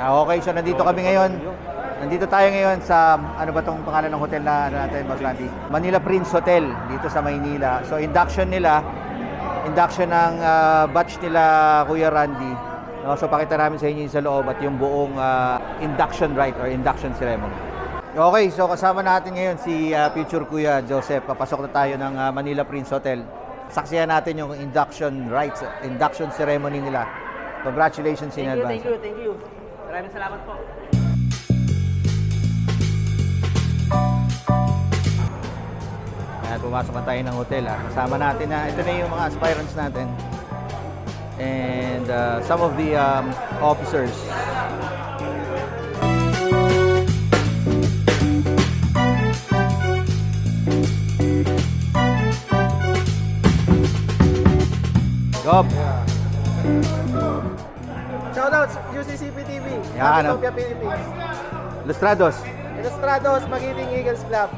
Okay, so nandito kami ngayon. Nandito tayo ngayon sa, ano ba tong pangalan ng hotel na ano natin, Boss Randy? Manila Prince Hotel, dito sa Maynila. So induction ng batch nila Kuya Randy. No, so pakita namin sa inyo yung sa loob at yung buong induction rite or induction ceremony. Okay, so kasama natin ngayon si future Kuya Joseph. Papasok na tayo ng Manila Prince Hotel. Saksihan natin yung induction rites, induction ceremony nila. Congratulations in advance. Thank you. Maraming salamat po. Ayan, pumasok na tayo ng hotel. Kasama natin na ito na yung mga aspirants natin. And some of the officers. Gob! Shoutouts, UCCP TV. Yan, Utopia Philippines. Lustrados. Ilustrados, Magiting Eagles Club.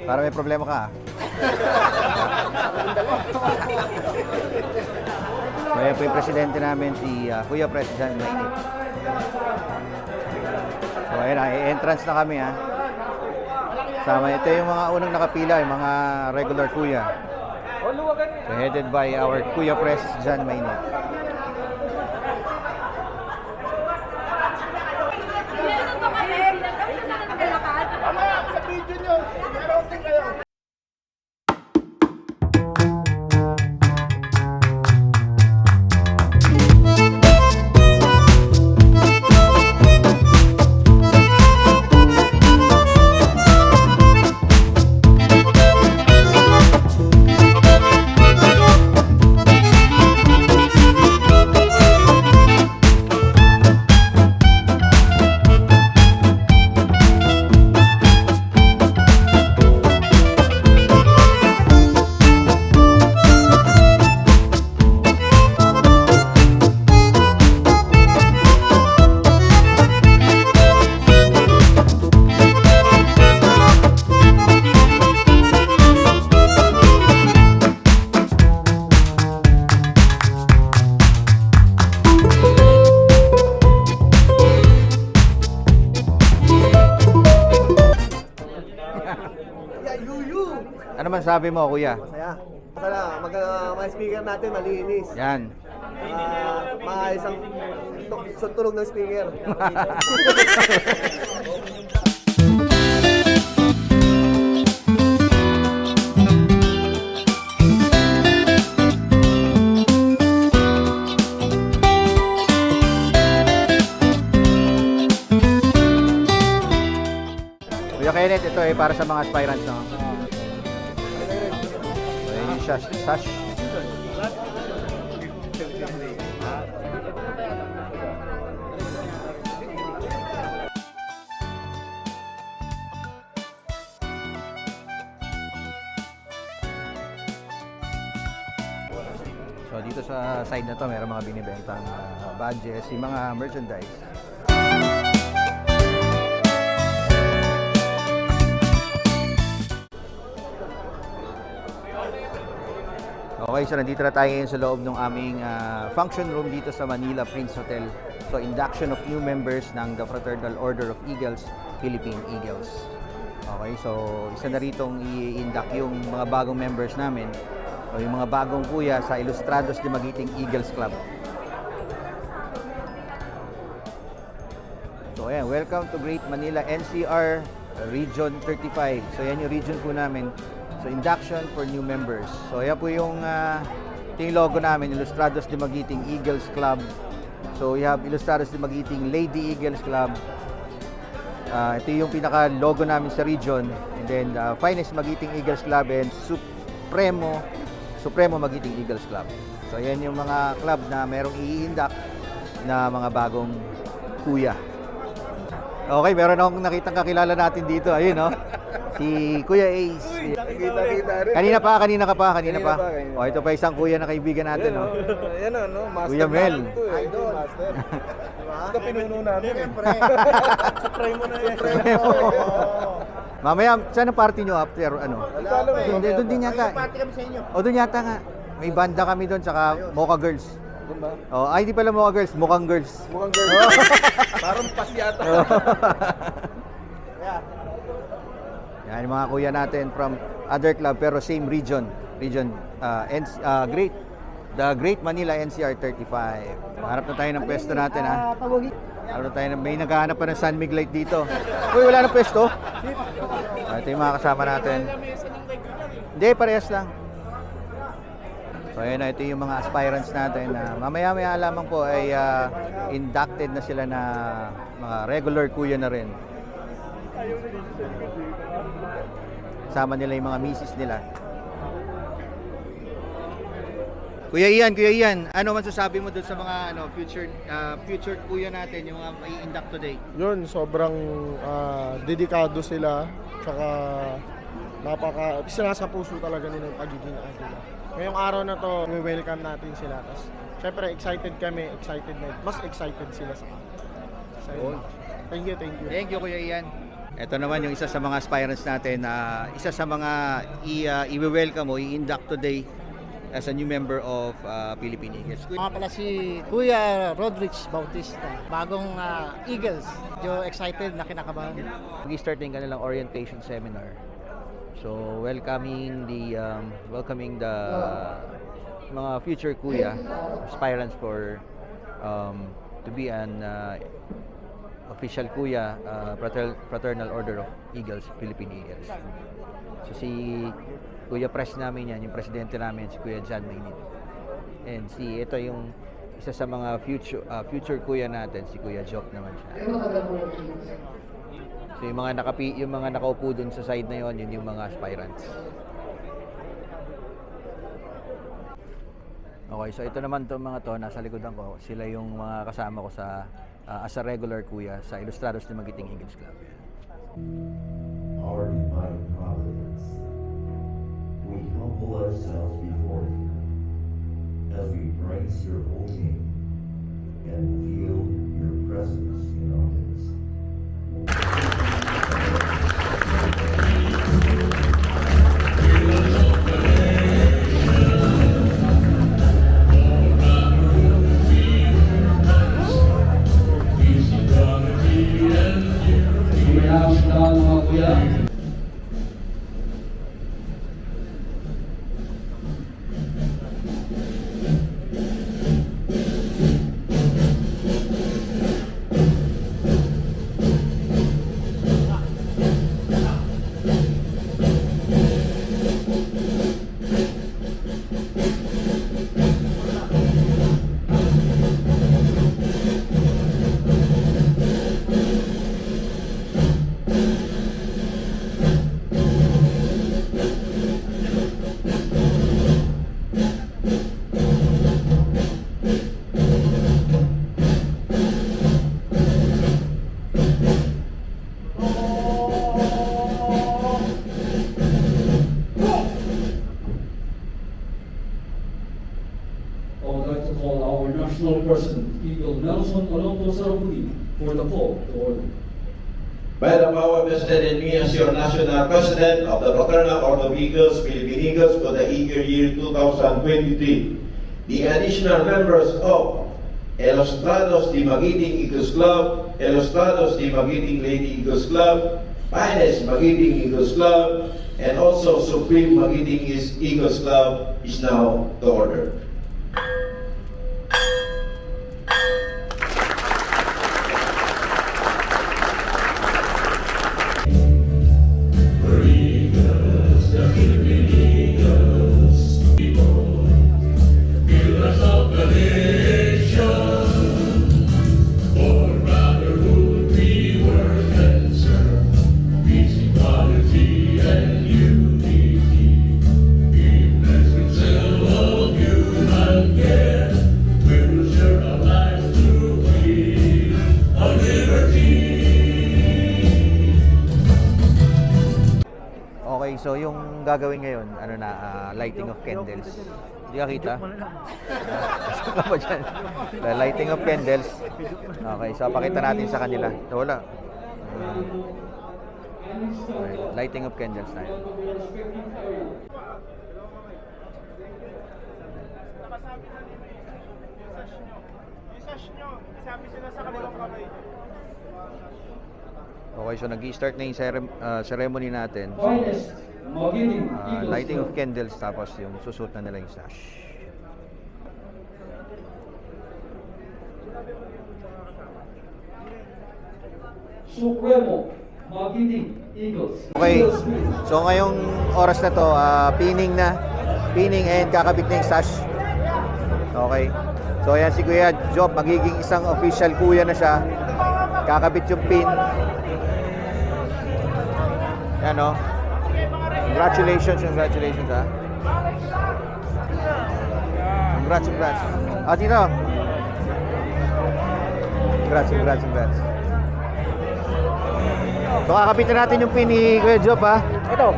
Para may problema ka. So, ayan po yung presidente namin, si Kuya President Mainit. So, ayan na, entrance na kami ha. Sama, ito yung mga unang nakapila, yung mga regular kuya. So, headed by our Kuya President Mainit. Ano man sabi mo, Kuya? Masaya. Masaya. Mga speaker natin malinis. Yan. Maayos ang tunog ng speaker. Kuya Kenneth, ito ay para sa mga aspirants, no? Ayun yung sash. So dito sa side na to, meron mga binibentang badges, yung mga merchandise. Okay, so nandito na tayo ngayon sa loob ng aming function room dito sa Manila Prince Hotel. So induction of new members ng the Fraternal Order of Eagles, Philippine Eagles. Okay, so isa na ritong i-induct yung mga bagong members namin. So yung mga bagong kuya sa Ilustrados de Magiting Eagles Club. So ayan, welcome to Great Manila NCR Region 35. So yan yung region po namin. So, induction for new members. So, ayan po yung logo namin, Ilustrados de Magiting Eagles Club. So, we have Ilustrados de Magiting Lady Eagles Club. Ito yung pinaka-logo namin sa region. And then, Finest Magiting Eagles Club and Supremo Magiting Eagles Club. So, ayan yung mga club na merong i-induct na mga bagong kuya. Okay, meron akong nakitang kakilala natin dito. Ayun, no? Si Kuya Ace. Kita rin. Kanina pa. Kanina pa. O, ito pa isang kuya na kaibigan natin, no? Yan no? Master Kuya Mel. Idol. Master. Ito pinuno natin. Siyempre. Supremo na yun. Supremo. Mamaya, saan ang party nyo after ano? Doon din yata. Party kami sa inyo. O doon yata nga. May banda kami doon, saka Mocha Girls. Doon ba? Oh, ay, hindi pala Mocha Girls, Mukhang Girls. Mukhang girl. Parang pas yata. Yan yung mga kuya natin from other club pero same region. The Great Manila NCR 35. Harap na tayo ng pwesto natin ha. Harap na tayo may naghahanap pa ng San Mig Light dito. Uy, wala na pwesto. Ito yung mga kasama natin. Hindi, parehas lang. So ayun na, ito yung mga aspirants natin na mamaya may alaman po ay inducted na sila na mga regular kuya na rin. Sama nila yung mga misis nila. Kuya Ian, ano masasabi mo doon sa mga future kuya natin, yung mga mai-induct today? Yun, sobrang dedikado sila. Tsaka isa sa puso talaga nila yung pagiging idol. Ngayong araw na to, we-welcome natin sila. Tapos, syempre, excited kami. Mas excited sila sa akin. Thank you. Thank you, Kuya Ian. Ito naman yung isa sa mga aspirants natin na isa sa mga i-welcome o i-induct today as a new member of Philippine Eagles. Mga pala si Kuya Rodrich Bautista, bagong Eagles. Medyo excited na kinakabahan. Mag-start yung kanilang orientation seminar. So welcoming the mga future kuya aspirants for to be an official kuya fraternal order of Eagles, Philippine Eagles. So si Kuya Pres namin yan, yung presidente namin si Kuya John Maynit. And ito yung isa sa mga future kuya natin, si Kuya Jock naman siya. So yung mga nakaupo dun sa side na yon, yun yung mga aspirants. Okay, so ito naman to mga to, nasa likodan ko, sila yung mga kasama ko sa as a regular kuya sa Ilustrados ni Magiting Eagles Club. Our divine providence, we humble ourselves before you as we praise your holy name and feel your presence in our midst. I would like to call our national president, Eagle Nelson Colombo Saraburi, for the call to order. By the power vested in me as your national president of the Fraternal Order of Eagles, Philippine Eagles for the Eagle year 2023, the additional members of Ilustrados de Magiting Eagles Club, Ilustrados de Magiting Lady Eagles Club, Finest Magiting Eagles Club, and also Supreme Magiting Eagles Club is now to order. Okay, so yung gagawin ngayon, lighting of candles. Hindi ka kita? Saka ba dyan? Lighting of candles. Okay, so pakita natin sa kanila. So, wala. Okay, lighting of candles tayo. Okay, so nag-i-start na yung ceremony natin. Finest, Magiting Eagles Lighting of Club. candles, tapos yung susuot na nila yung sash. Supremo, Magiting Eagles. Okay, Eagles Club. so ngayong oras na to, pinning na. Pinning and kakabit na yung sash. Okay. So ayan si Kuya Job, magiging isang official kuya na siya. Kakabit yung pin. Yan o. Congratulations ha. Congrats. Tito. Congrats. So kakapitan natin yung pin ni Kuya Job ha. Ito.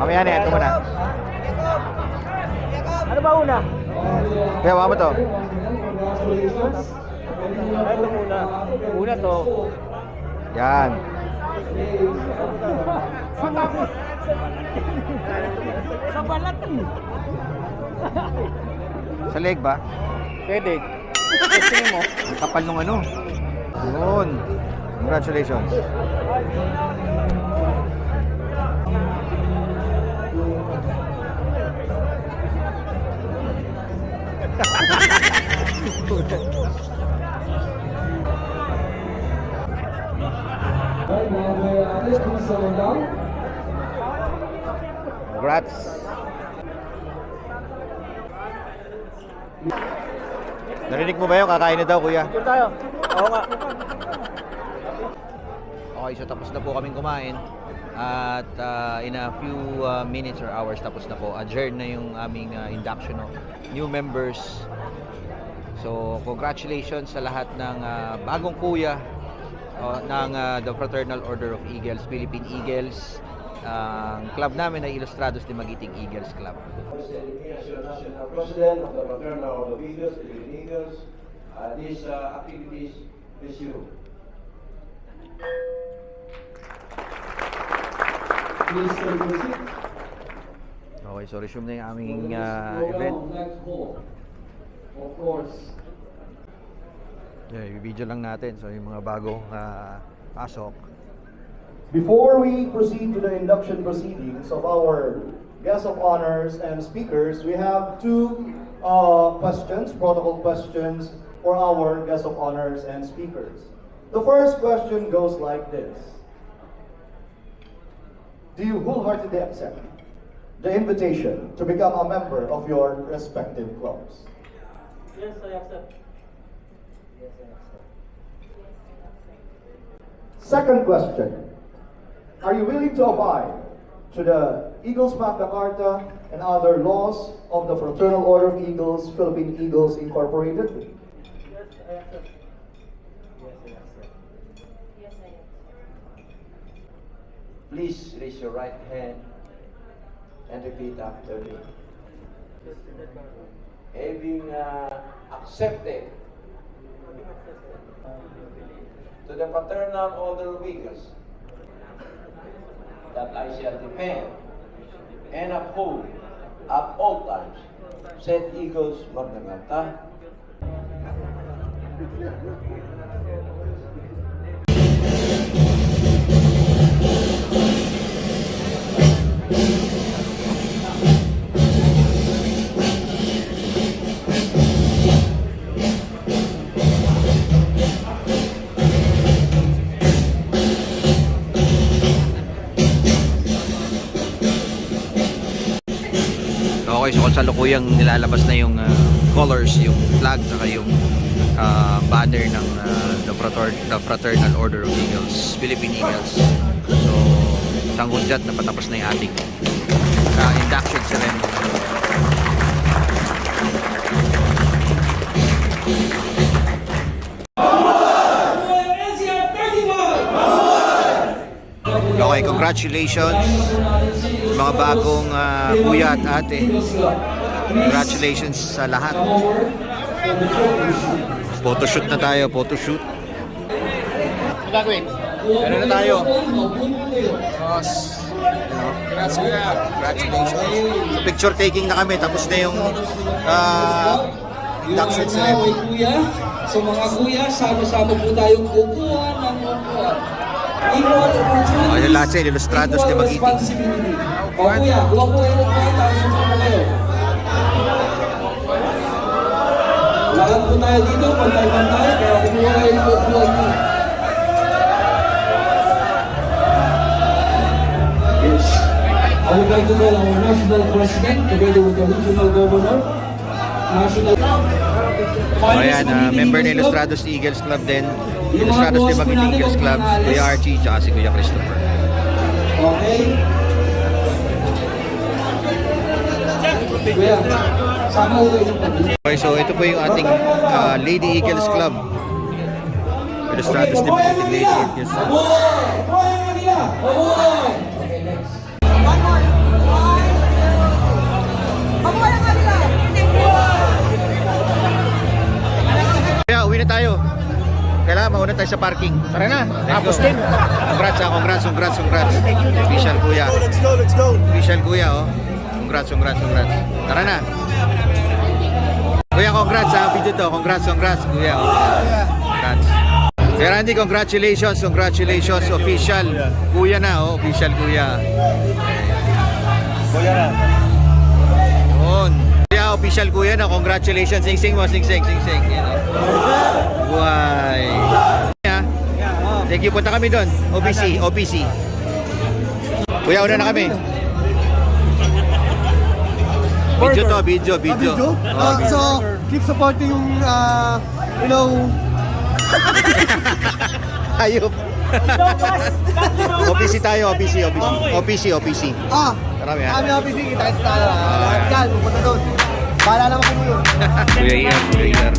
Mamaya na, ito muna. Ano ba una? Kaya wala mo to. Congratulations. Ito muna. Una to. Yan. Sa balat Sa leg ba? Pwede. Gusto mo? Ang kapal nung ano. Yun. Congratulations. Ay, mga kuya ate, please settle down. Congrats. Narinig mo ba yun? Kakain na daw, kuya. Ito tayo. Oo nga. Okay, so tapos na po kaming kumain. At in a few minutes or hours tapos na po. Adjourn na yung aming induction of new members. So, congratulations sa lahat ng bagong kuya ng the Fraternal Order of Eagles, Philippine Eagles. Ang club namin ay Ilustrados de Magiting Eagles Club. As your national president of the Fraternal Order of Eagles, Philippine Eagles, these activities resume. Please take your seat. Okay, so resume na yung aming For the next event. program, next call. Of course. Yeah, i-video lang natin. So yung mga bagong pasok. Before we proceed to the induction proceedings of our guests of honors and speakers, we have two protocol questions for our guests of honors and speakers. The first question goes like this. Do you wholeheartedly accept the invitation to become a member of your respective clubs? Yes, I accept. Second question. Are you willing to abide to the Eagles Magna Carta and other laws of the Fraternal Order of Eagles, Philippine Eagles Incorporated? Yes, I accept. Please raise your right hand and repeat after me. Having accepted to the Fraternal Order of Eagles that I shall defend and uphold at all times said Eagles Magna Carta. Okay, so kasalukuyang nilalabas na yung colors, yung flag, saka yung banner ng the Fraternal Order of Eagles, Philippine Eagles. So, isang hudyat na patapos na yung ating induction ceremony. Okay, congratulations mga bagong kuya at ate. Congratulations sa lahat. Photoshoot na tayo, photoshoot. Gagawin. Ano na tayo? Boss. Congrats kuya. Congratulations. So, picture taking na kami, tapos na yung induction Mga ceremony. kuya, so mga kuya, sama-sama po tayong kukuha ng equal opportunities. Ayun lahat sila, Ilustrados de Magiti. Responsibility. O kuya, kuha po kayo ng kuya, tapos po kayo. Lahat po tayo dito, pantay-pantay, kaya kumuha kayo ng kukuha niyo. Yes. I would like to call our national president together with the regional governor, national... Ayan, member ng Ilustrados Eagles Club din. Ilustrados de Magiti Eagles Club, Kuya Archie, tsaka si Kuya Christopher. Okay. Kuya, sama ko kayo ng pag- Okay, so ito po yung ating Lady Eagles Club. Ilustrados de Magiti Lady Eagles Club. Okay, next. Kaya uwi na tayo. Kailangan mauna tayo sa parking. Tara na. Tapos din. Congrats. Official kuya. Let's go. Official kuya, oh. Congrats. Tara na. Kuya, congrats ha. Video to. Congrats, kuya. Oh. Congrats. Kuya Randy, congratulations. Official. Kuya na, oh. Official kuya. Kuya na. Yun. Kuya, official kuya na. Congratulations. Sing-sing mo. Sing-sing. Yan, oh. Buhay. Yeah. Thank you. Punta kami doon. OPC. Kuya, una na kami. Video. Oh, So, keep supporting yung, Ayop. OPC tayo, OPC. Marami ha. kami office, kita tayo. Yan, pupunta doon. Bahala naman kung yun. Kuya Ian.